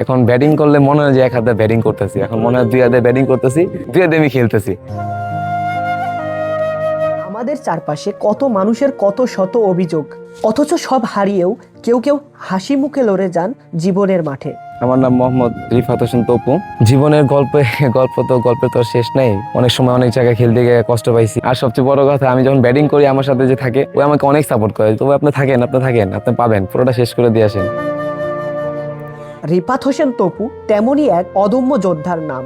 এখন ব্যাটিং করলে মনে হয় যে এক হাতে ব্যাটিং করতেছি, এখন মনে হয় দুই হাতে ব্যাটিং করতেছি, দুই হাতে আমি খেলতেছি। আমাদের চারপাশে কত মানুষের কত শত অভিযোগ, অথচ সব হারিয়েও কেউ কেউ হাসি মুখে লড়ে যান জীবনের মাঠে। আমার নাম মোহাম্মদ রিফাত হোসেন তপু। জীবনের গল্পের তো শেষ নাই। অনেক সময় অনেক জায়গায় খেলতে গিয়ে কষ্ট পাইছি। আর সবচেয়ে বড় কথা, আমি যখন ব্যাটিং করি আমার সাথে যে থাকে ও আমাকে অনেক সাপোর্ট করে। তবে আপনি থাকেন, আপনি পাবেন, পুরোটা শেষ করে দিয়ে আসেন। রিফাত হোসেন তপু তেমনই এক অদম্য যোদ্ধার নাম।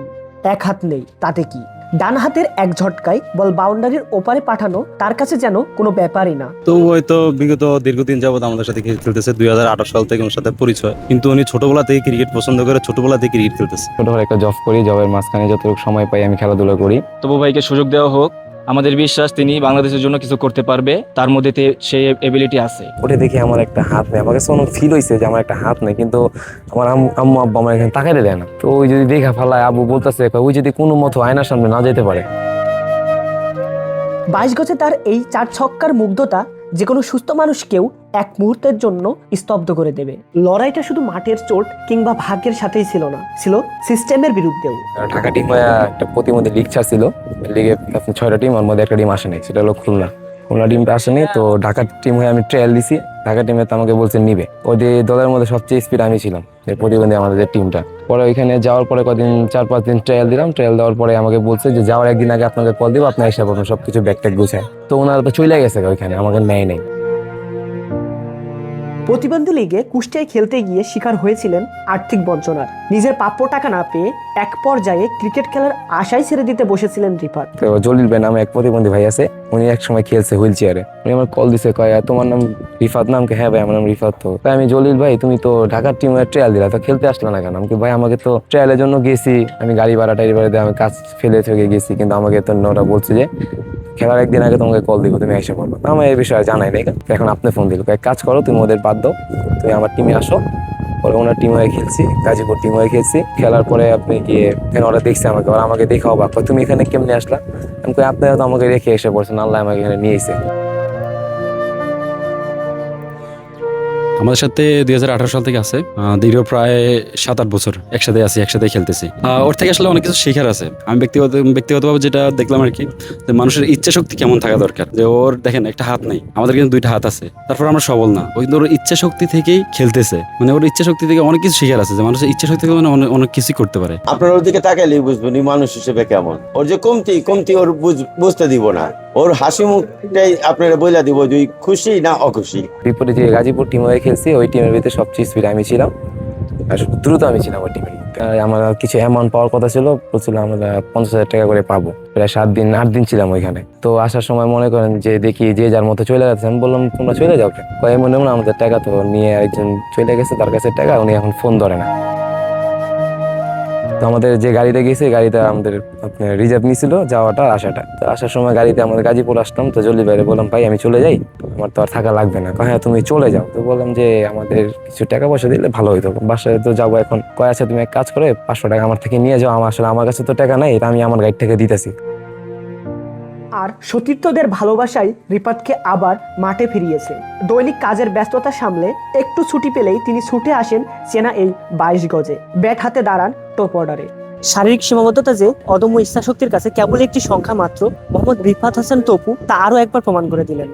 এক হাত নেই তাতে কি, ডান হাতের এক ঝটকায় বল বাউন্ডারির ওপারে পাঠানো তার কাছে যেন কোনো ব্যাপারই না। তো হয়তো বিগত দীর্ঘদিন যাবত আমাদের সাথে খেলতেছে, 2018 সাল থেকে ওর সাথে পরিচয়। কিন্তু উনি ছোটবেলা থেকে ক্রিকেট পছন্দ করে, ছোটবেলা থেকে ক্রিকেট খেলতেছে। ছোটবেলা একটা জব করি, জবের মাঝখানে যতটুকু সময় পাই আমি খেলাধুলা করি। তবু ভাইকে সুযোগ দেওয়া হোক। আমাদের বিশ্বাস তিনি বাংলাদেশের জন্য কিছু করতে পারবে, তার মধ্যে সেই এবিলিটি আছে। ওটা দেখে আমার একটা হাত নেই, আমার কাছে অনেক ফিল হয়েছে যে আমার একটা হাত নেই, কিন্তু আমার আম্মু আব্বা আমার এখানে তাকাইতে দেয় না। তো ওই যদি দেখা ফেলায়, আব্বু বলতেছে ওই যদি কোনো মতো আয়নার সামনে না যেতে পারে। 22 গজে তার এই 4 ছক্কার মুগ্ধতা যে কোনো সুস্থ মানুষকেও এক মুহূর্তের জন্য স্তব্ধ করে দেবে। লড়াইটা শুধু মাঠের চোট কিংবা ভাগ্যের সাথেই ছিল না, ছিল সিস্টেমের বিরুদ্ধেও। ঢাকা টিম একটা প্রতিমধ্যে লিগ ছাড়ছিল, লিগে 6টা টিম, ওর মধ্যে একটা টিম আসেনি, সেটা হলো খুলনা টিমটা আসেনি। তো ঢাকা টিম হয়ে আমি ট্রায়াল দিছি, ঢাকা টিমে তো আমাকে বলছে নিবে। ওই দলের মধ্যে সবচেয়ে স্পিড আমি ছিলাম, প্রতিবন্ধী আমাদের যে টিমটা। পরে ওইখানে যাওয়ার পরে কদিন 4-5 দিন ট্রায়াল দিলাম। ট্রায়াল দেওয়ার পরে আমাকে বলছে যে যাওয়ার একদিন আগে আপনাকে কল দিব, আপনার এসে পাবেন সবকিছু ব্যাগ ট্যাগ গুছায়। তো ওনারা তো চলে গেছে ওইখানে, আমাকে নেয় নেই। প্রতিবন্ধী লিগে কুষ্টিয়ায় খেলতে গিয়ে শিকার হয়েছিলেন আর্থিক বঞ্চনার। নিজের প্রাপ্য টাকা না পেয়ে এক পর্যায়ে ক্রিকেট খেলার আশায় ছেড়ে দিতে বসেছিলেন রিফাত। তো জলিল ভাই নামে এক প্রতিবন্ধী ভাই আছে, উনি এক সময় খেলছে হুইল চেয়ারে। উনি আমার কল দিছে, কয় তোমার নাম রিফাত নাম? হ্যাঁ ভাই আমার নাম রিফাত। তো আমি জলিল ভাই, তুমি তো ঢাকার টিমের ট্রায়াল দিলা, তো খেলতে আসলে না কেন? আমাকে ভাই আমাকে তো ট্রায়ালের জন্য গেছি, আমি গাড়ি ভাড়া টাড়ি ভাড়া দিয়ে আমি কাজ ফেলে থেকে গেছি, কিন্তু আমাকে তো ওরা বলছে যে খেলার একদিন আগে তোমাকে কল দিব, তুমি এসে পড়বো। আমার এই বিষয়ে জানাই নাই, এখন আপনি ফোন দিল, এক কাজ করো তুমি ওদের বাদ দাও, তুমি আমার টিমে আসো। পরে ওনার টিম হয়ে খেলছি, গাজীপুর টিম হয়ে খেলছি। খেলার পরে আপনি গিয়ে ওরা দেখছে আমাকে, ওরা আমাকে দেখে অবাক, তুমি এখানে কেমনে আসলা? আমি কই আপনারা তো আমাকে রেখে এসে পড়ছেন, আল্লাহ আমাকে এখানে নিয়ে এসে। আমাদের সাথে 2018 সাল থেকে আছে, দীর্ঘ প্রায় 7-8 বছর একসাথে আছি, একসাথে খেলতেছি। ওর থেকে আসলে অনেক কিছু শেখার আছে। আমি ব্যক্তিগতভাবে যেটা দেখলাম আর কি, যে মানুষের ইচ্ছা শক্তি কেমন থাকা দরকার। যে ওর দেখেন একটা হাত নেই, আমাদের কিন্তু 2টা হাত আছে, তারপর আমরা সবল না। ওই কিন্তু ওর ইচ্ছা শক্তি থেকেই খেলতেছে, মানে ওর ইচ্ছা শক্তি থেকে অনেক কিছু শেখার আছে, যে মানুষের ইচ্ছা শক্তি থেকে মানে অনেক কিছু করতে পারে। আপনার ওর দিকে তাকাইলেই বুঝবেন মানুষ হিসেবে কেমন। ওর যে কমতি ওর বুঝতে দিব না, ওর হাসি মুখটাই আপনারা বইলা দিব যে খুশি না অখুশি। বিপরীতে যে গাজীপুর টিম হয়ে খেলছি, ওই টিমের ভিতরে সবচেয়ে স্পিড আমি ছিলাম, আর দ্রুত আমি ছিলাম ওই টিমে। আমার কিছু অ্যামাউন্ট পাওয়ার কথা ছিল, বলছিল আমরা 50,000 টাকা করে পাবো। প্রায় 7-8 দিন ছিলাম ওইখানে। তো আসার সময় মনে করেন যে দেখি যে যার মতো চলে গেছে, আমি বললাম তোমরা চলে যাও কেন? কয় মনে মনে আমাদের টাকা তো নিয়ে একজন চলে গেছে, তার কাছে টাকা, উনি এখন ফোন ধরে না। তো আমাদের যে গাড়িতে গেছে, গাড়িটা আমাদের আপনার রিজার্ভ নিয়েছিল যাওয়াটা আসাটা। তো আসার সময় গাড়িতে আমাদের গাজীপুর আসলাম, তো জলি বাইরে বললাম ভাই আমি চলে যাই, আমার তো আর থাকা লাগবে না। হ্যাঁ তুমি চলে যাও। তো বললাম যে আমাদের কিছু টাকা পয়সা দিলে ভালো হইতো, বাসায় তো যাবো এখন। কয় আছে তুমি এক কাজ করে 500 টাকা আমার থেকে নিয়ে যাও, আমার কাছে তো টাকা নাই, এটা আমি আমার গাড়ি থেকে দিতেছি। আর সতীর্থদের ভালোবাসাই রিফাতকে আবার মাঠে ফিরিয়েছে। দৈনিক কাজের ব্যস্ততা সামলে একটু ছুটি পেলেই তিনি ছুটে আসেন চেনা এই 22 গজে, ব্যাট হাতে দাঁড়ান টপ অর্ডারে। শারীরিক সীমাবদ্ধতা যে অদম্য ইচ্ছাশক্তির কাছে কেবল একটি সংখ্যা মাত্র, মোহাম্মদ রিফাত হোসেন তপু তা আরও একবার প্রমাণ করে দিলেন।